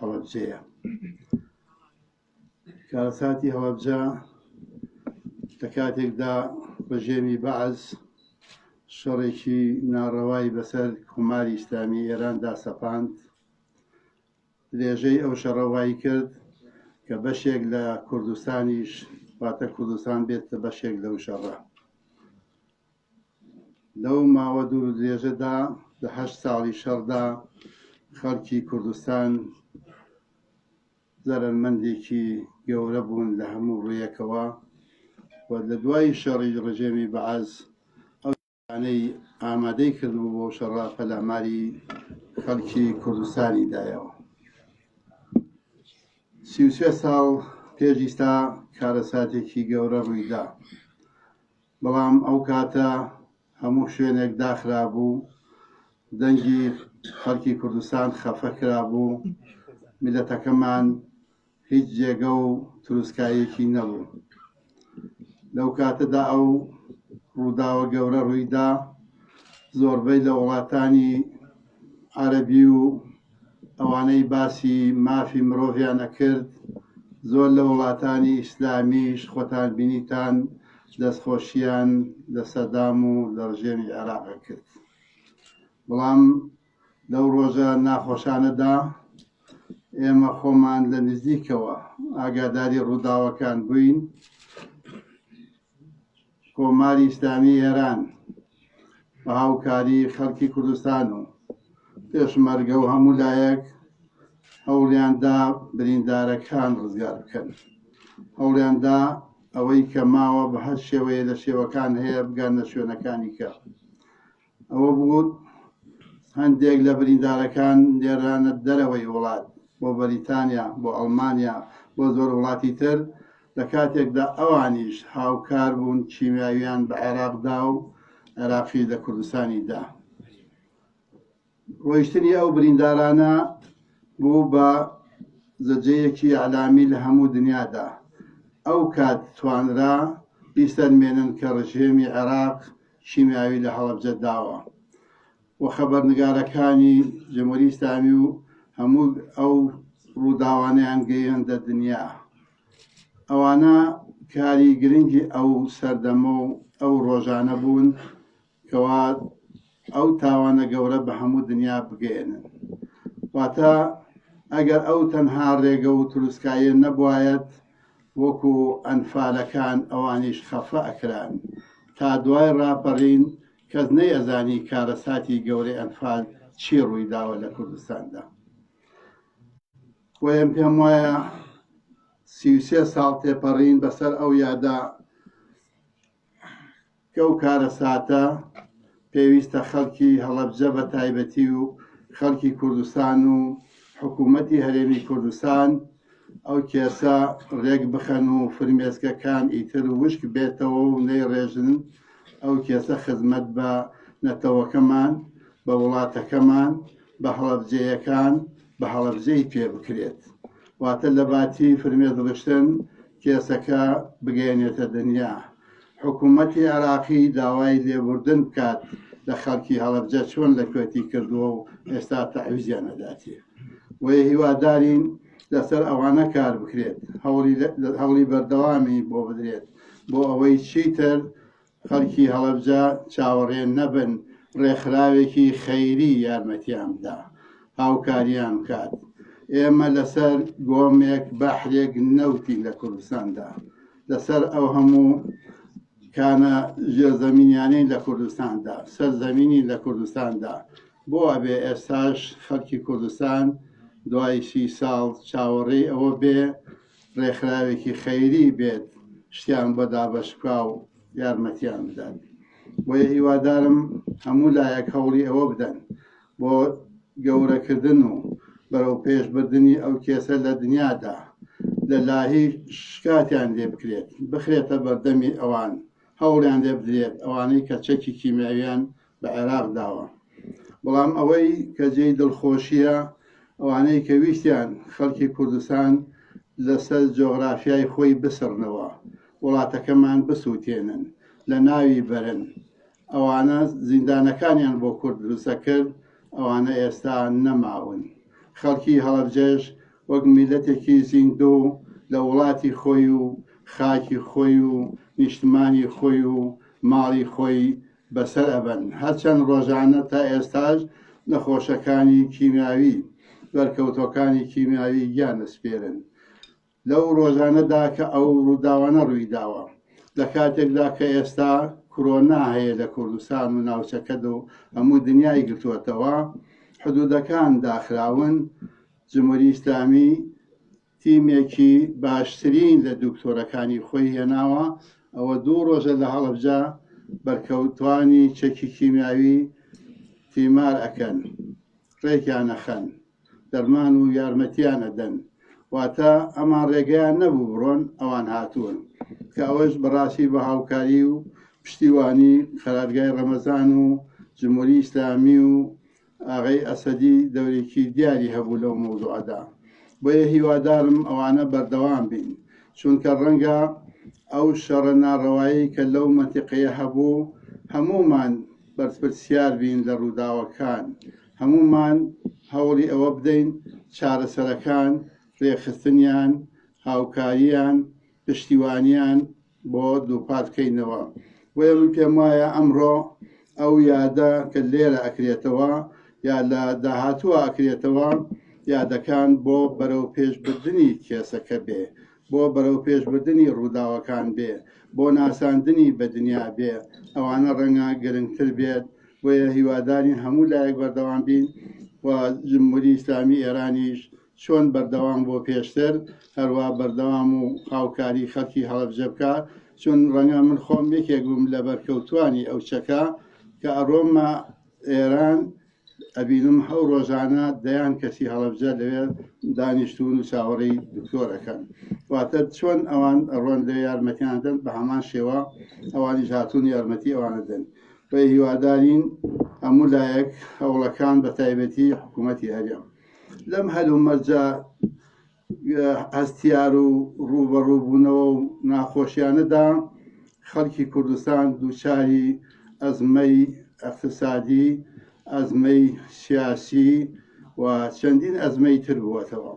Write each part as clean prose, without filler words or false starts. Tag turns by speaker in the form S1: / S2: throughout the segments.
S1: هەڵەبجەیە. کارەساتی هەڵەبجە لە کاتێکدا بەژێمی بەعەز شەڕێکی ناڕەوای بەسەر کوماری ئیسلامی ئێراندا سەپاند، درێژەی ئەو شەڕەوایی کرد کە بەشێک لە کوردستانیش واتە کوردستان بێتە بەشێک لەو شەڕە. لەو ماوە دوور و درێژەدا لە 8 ساڵی شەڕدا خەڵکی کوردستان زەرمەندێکی گەورە بوون لە هەموو ڕوویەکەوە و لە دوای شەڕی ڕژێمی بەعەز ئەو شانەی ئامادەی کردبوو بۆ شەڕە پەلاماری خەڵکی کوردستانی دایەوە. 33 ساڵ پێش ئێستا کارەساتێکی گەورە ڕوویدا، بەڵام ئەو کاتە هەموو شوێنێک داخرا بوو، دەنگی خەڵکی کوردستان خەفە کرا بوو، میلەتەکەمان هیچ جێگە و تروسکایەکی نەبوو. لەو کاتەدا ئەو ڕووداوە گەورە ڕوویدا، زۆربەی لە وڵاتانی عەرەبی و ئەوانەی باسی مافی مرۆڤیانە کرد، زۆر لە وڵاتانی ئیسلامیش خۆتان بینیتان دەستخۆشییان لە سەدام و لە ڕژێمی عێراقە کرد. بەڵام لەو ڕۆژە ناخۆشانەدا ئێمە خۆمان لە نزیکەوە ئاگاداری ڕووداوەکان بووین. کۆماری ئیسلامی ئێران بە هاوکاری خەڵکی کوردستان و پێشمەرگە و هەموو لایەک هەوڵیاندا بریندارەکان ڕزگار بکەن، هەوڵیاندا ئەوەی کە ماوە بە هەر شێوەیە لە شێوەکان هەیە بگەنە شوێنەکانی کە. ئەوە بوو هەندێک لە بریندارەکان لێرانە دەرەوەی وڵات، بۆ بەریتانیا، بۆ ئەڵمانیا، بۆ زۆر وڵاتی تر، لە کاتێکدا ئەوانیش هاوکار بوون کیمیاویان بە عێراقدا و عێراقی لە کوردستانیدا. ڕۆیشتنی ئەو بریندارانە بوو بە زەجەیەکی عەلامی لە هەموو دنیادا. ئەو کات توانرا بیسەلمێنن کە ڕژێمی عێراق کیمیاوی لە هەڵەبجە داوە و خەبەرنگارەکانی جمهوری ئیسلامی و هەموو ئەو ڕووداوانەیان گەیاندە دنیا. ئەوانە کاری گرنگی ئەو سەردەمە و ئەو ڕۆژانە بوون کەوا ئەو تاوانە گەورە بە هەموو دنیا بگەێنن. واتە ئەگەر ئەو تەنها ڕێگە و تروسکایە نەبوایەت، وەکو ئەنفالەکان ئەوانیش خەفە ئەکران تا دوای ڕاپەڕین کەس نەیەزانی کارەساتی گەورەی ئەنفال چی ڕوویداوە لە کوردستاندا. وەم پێم وایە 33 ساڵ تێپەڕین بەسەر ئەو یادا کە ئەو کارەساتە پێویستە خەڵکی هەڵەبجە بە تایبەتی و خەڵکی کوردستان و حکوومەتی هەرێمی کوردستان ئەو کێسە ڕێک بخەن و فرمێسکەکان ئیتر وشک بێتەوە و نەیڕێژن، ئەو کێسە خزمەت بە نەتەوەکەمان، بە وڵاتەکەمان، بە هەڵەبجەیەکان، بە هەڵەبجەی پێ بکرێت. واتە لە باتی فرمێ دڵشتن کێسەکە بگەێنێتە دنیا. حکوومەتی عێراقی داوای لێبوردن بکات لە خەڵکی هەڵەبجە چۆن لە کوێتی کردووە و ئێستا تەعویزیان نەداتێ. وەیە هیوادارین لەسەر ئەوانە کار بکرێت، هەوڵی بەردەوامی بۆ بدرێت بۆ ئەوەی چیتر خەڵکی هەڵەبجە چاوەڕێن نەبن، ڕێکخراوێکی خەیری یارمەتیان بدا، هاوکاریان بکات. ئێمە لەسەر گۆمێک بەحرێک نەوتین لە کوردستاندا، لەسەر ئەو هەموو کانە ژێرزەمینیانەی لە کوردستاندا، سەرزەمینی لە کوردستاندا. بۆ ئەبێ ئێستاش خەڵکی کوردستان دوای 30 ساڵ چاوەڕێی ئەوە بێ ڕێکخراوێکی خەیری بێت، شتیان بەدا بەشکا و یارمەتیان بدەن. بۆیە هیوادارم هەموو لایەک هەوڵی ئەوە بدەن بۆ گەورەکردن و بەرەو پێشبردننی ئەو کێسە لە دنیادا، لە لاهی شکاتیان لێ بکرێت، بخرێتە بەردەمی ئەوان، هەوڵیان لێ بدرێت ئەوانەی کە چەکی کیمیاویان بە عێراق داوە. بەڵام ئەوەی کە جێی دڵخۆشیە ئەوانەی کە ویستیان خەڵکی کوردستان لەسەر جۆغرافیای خۆی بسڕنەوە، وڵاتەکەمان بسووتێنن، لە ناوی بەرن. ئەوانە زیندانەکانیان بۆ کورد دروستە کرد، ئەوانە ئێستا نەماون. خەڵکی هەڵەبجەش وەک میلەتێکی زیندوو لە وڵاتی خۆی و خاکی خۆی و نیشتمانی خۆی و ماڵی خۆی بەسەر ئەبەن. هەرچەند ڕۆژانە تا ئێستاش نەخۆشەکانی کیمیاوی وەرکەوتۆکانی کیمیاوی گیان دەسپێرن. لەو ڕۆژانەدا کە ئەو ڕووداوانە ڕوویداوە، لە کاتێکدا کە ئێستا کۆرۆنا هەیە لە کوردستان و ناوچەکەت و هەموو دنیای گرتووەتەوە، حدودەکان داخراون، جمهوری ئیسلامی تیمێکی باشترین لە دکتۆرەکانی خۆی هێناوە. ئەوە 2 ڕۆژە لە هەڵەبجە بەرکەوتوانی چەکی کیمیاوی تیمار ئەکەن، ڕێکیان ئەخەن، دەرمان و یارمەتیان ئەدەن. واتە ئەمان ڕێگەیان نەبوو بڕۆن، ئەوان هاتوون کە ئەوەش بەڕاستی بە هاوکاری و پشتیوانی قەرارگای ڕەمەزان و جمهوری ئیسلامی و ئاغای ئەسەدی دەورێکی دیاری هەبوو لەو مەوزوعەدا. بۆیە هیوادارم ئەوانە بەردەوام بین، چونکە ڕەنگە ئەو شەڕە ناڕەوایی کە لەو مەنتیقەیە هەبوو هەمومان بەرپرسیار بین لە ڕووداوەکان، هەمومان هەوڵی ئەوە بدەین چارەسەرەکان، ڕێخستنیان، هاوکاریان، پشتیوانیان بۆ دووپات بکەینەوە. بۆیە من پێم وایە ئەمڕۆ ئەو یادە کە لێرە ئەکرێتەوە یا لە داهاتووە ئەکرێتەوە، یادەکان بۆ بەرەو پێشبردننی کێسەکە بێ، بۆ بەرەو پێشبردننی ڕووداوەکان بێ، بۆ ناساندنی بە دنیا بێ. ئەوانە ڕەنگە گرنگتر بێت. بۆیە هیوادارین هەموو لایەک بەردەوام بین و جمهوری ئیسلامی ئێرانیش چۆن بەردەوام بۆ پێشتر هەروە بەردەوام و هاوکاری خەڵکی هەڵەبجە بکە، چون ڕەنگە من خۆم یەکێک بووم لە بەرکەوتوانی ئەو چەکە کە ئەڕۆمە ئێران ئەبینم هەو ڕۆژانە دەیان کەسی هەڵەبجە لەوێ دانیشتون و چاوەڕێی دکتۆرەکەن. واتە چۆن ئەوان ئەڕۆن لە یارمەتیان دەن، بە هەمان شێوە ئەوانیش هاتوون یارمەتی ئەوانە دەن. بۆیە هیوادارین هەموو لایەک هەوڵەکان بە تایبەتی حکوومەتی هەرێم لەم هەلومەرجە هەستیار و ڕوبەڕووبوونەوە و ناخۆشیانەدا خەڵکی کوردستان دووچاری ئەزمەی ئەقتصادی، ئەزمەی سیاسی و چەندین ئەزمەی تر بووەتەوە.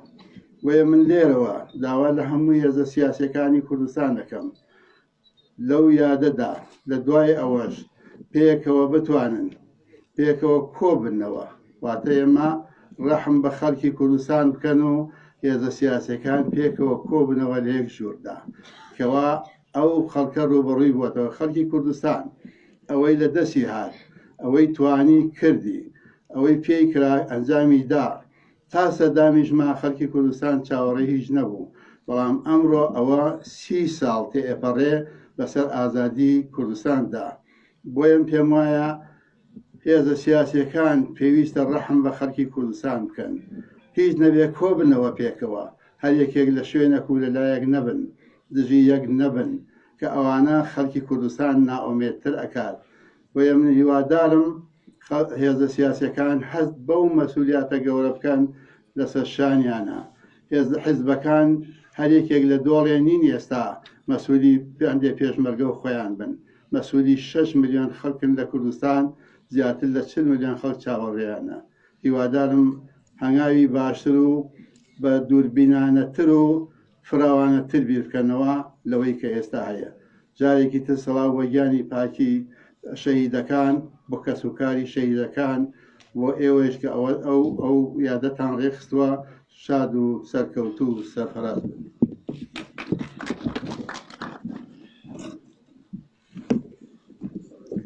S1: وەیە من لێرەوە داوا لە هەموو هێزە سیاسیەکانی کوردستان دەکەم لەو یادەدا لە دوای ئەوەش پێکەوە بتوانن پێکەوە کۆ بنەوە، واتە ئێمە ڕەحم بە خەڵکی کوردستان بکەن و هێزە سیاسەکان پێکەوە کۆ بنەوە لە یەک ژووردا کەوا ئەو خەڵکە ڕوبەڕووی بووەتەوە. خەڵکی کوردستان ئەوەی لە دەستی هات، ئەوەی توانی کردی، ئەوەی پێی کرا ئەنجامی دا، تا سەدامیژما خەڵکی کوردستان چاوەڕێی هیچ نەبوو. بەڵام ئەمڕۆ ئەوە 30 ساڵ تێئەپەڕێ بەسەر ئازادی کوردستاندا. بۆیە پێم وایە هێزە سیاسیەکان پێویستە ڕەحم بە خەڵکی کوردستان بکەن، هیچ نەبێ کۆ بنەوە پێکەوە، هەر یەکێک لە شوێنێک و لەلایەک نەبن، دژی یەک نەبن، کە ئەوانە خەڵکی کوردستان نائومێدتر ئەکات. بۆیە من هیوادارم هێزە سیاسیەکان هەست بەو مەسئولیاتە گەورە بکەن لەسەر شانیانە. حیزبەکان هەر یەکێک لە دۆڵێ نین ئێستا مەسئولی پێندێ پێشمەرگە و خۆیان بن، مەسئولی 6 ملیۆن خەڵکن لە کوردستان، زیاتر لە 40 ملیۆن خەڵک چاوەڕێیانە. هیوادارم هەنگاوی باشتر و بە دووربینانەتر و فراوانەتر بیر بکەنەوە لەوەی کە ئێستا هەیە. جارێکی تر سەڵاو بۆ گیانی پاکی شەهیدەکان، بۆ کەسوکاری شەهیدەکان، بۆ ئێوەش کە ئەو یادەتان ڕێخستووە، شاد و سەرکەوتوو و سەرفەراز بن.